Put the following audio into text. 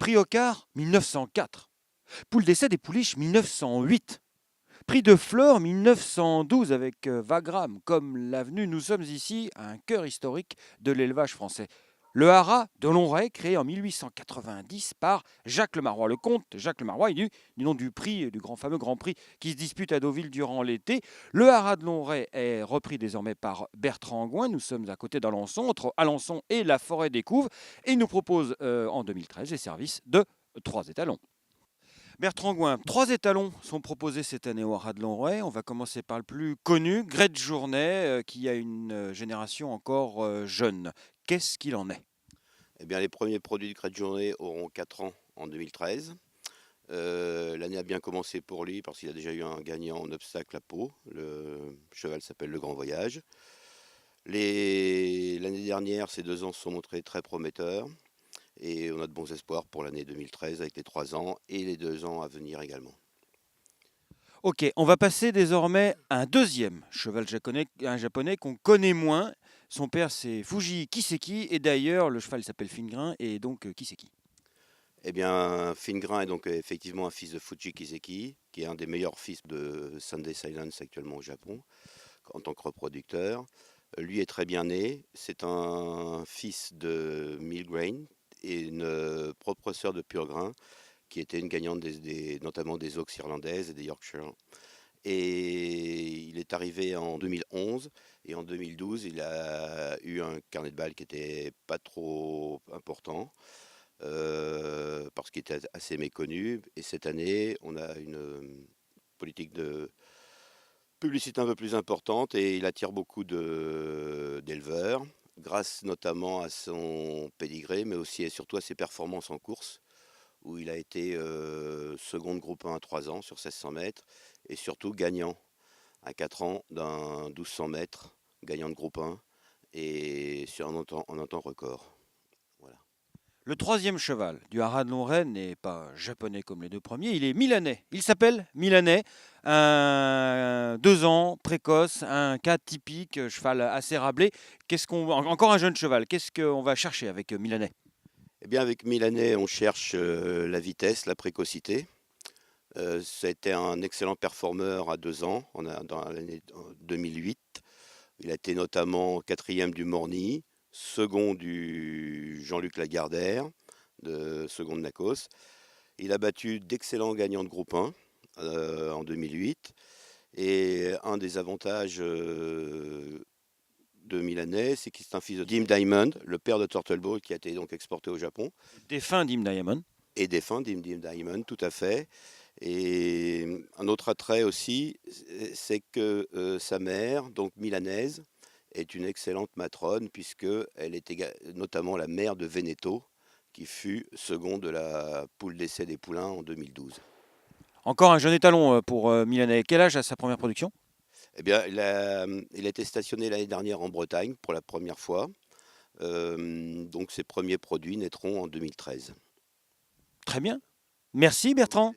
Prix Ocard, 1904. Poule d'essai des pouliches, 1908. Prix de Flore, 1912 avec Wagram. Comme l'avenue, nous sommes ici à un cœur historique de l'élevage français. Le haras de Lonray, créé en 1890 par Jacques Lemarois. Le comte Jacques Lemarois est du nom du prix, du fameux Grand Prix qui se dispute à Deauville durant l'été. Le haras de Lonray est repris désormais par Bertrand Gouin. Nous sommes à côté d'Alençon, entre Alençon et la forêt des Couves. Et il nous propose en 2013 les services de 3 étalons. Bertrand Gouin, 3 étalons sont proposés cette année au haras de Lonray. On va commencer par le plus connu, Grès de Journay, qui a une génération encore jeune. Qu'est-ce qu'il en est? Eh bien, les premiers produits de Grès de Journée auront 4 ans en 2013. L'année a bien commencé pour lui parce qu'il a déjà eu un gagnant en obstacle à Pau. Le cheval s'appelle Le Grand Voyage. L'année dernière, ces 2 ans se sont montrés très prometteurs. Et on a de bons espoirs pour l'année 2013 avec les 3 ans et les 2 ans à venir également. Ok, on va passer désormais à un deuxième cheval japonais, un japonais qu'on connaît moins. Son père c'est Fuji Kiseki et d'ailleurs le cheval s'appelle Fingrain et donc Kiseki. Eh bien, Fingrain est donc effectivement un fils de Fuji Kiseki, qui est un des meilleurs fils de Sunday Silence actuellement au Japon, en tant que reproducteur. Lui est très bien né. C'est un fils de Milgrain et une propre sœur de Pur Grain, qui était une gagnante notamment des Oaks irlandaises et des Yorkshire. Et il est arrivé en 2011 et en 2012, il a eu un carnet de balles qui était pas trop important parce qu'il était assez méconnu. Et cette année, on a une politique de publicité un peu plus importante et il attire beaucoup d'éleveurs, grâce notamment à son pédigré, mais aussi et surtout à ses performances en course, où il a été second de groupe 1 à 3 ans sur 1600 mètres et surtout gagnant à 4 ans d'un 1200 mètres, gagnant de groupe 1 et sur un temps record. Voilà. Le troisième cheval du haras de Lonray n'est pas japonais comme les 2 premiers, il est milanais. Il s'appelle Milanais, un 2 ans, précoce, un cas typique, cheval assez rablé. Encore un jeune cheval, qu'est-ce qu'on va chercher avec Milanais? Eh bien, avec Milanais, on cherche la vitesse, la précocité. Ça a été un excellent performeur à 2 ans, dans l'année 2008. Il a été notamment quatrième du Morny, second du Jean-Luc Lagardère, de seconde Nacos. Il a battu d'excellents gagnants de groupe 1 en 2008. Et un des avantages de Milanais, c'est qu'il est un fils de Dim Diamond, le père de Turtleball, qui a été donc exporté au Japon. Défunt Dim Diamond. Et défunt Dim Diamond, tout à fait. Et un autre attrait aussi, c'est que sa mère, donc milanaise, est une excellente matrone, puisqu'elle était notamment la mère de Veneto, qui fut second de la poule d'essai des poulains en 2012. Encore un jeune étalon pour Milanais. Quel âge a sa première production? Eh bien, il a été stationné l'année dernière en Bretagne pour la première fois. Donc ses premiers produits naîtront en 2013. Très bien. Merci Bertrand.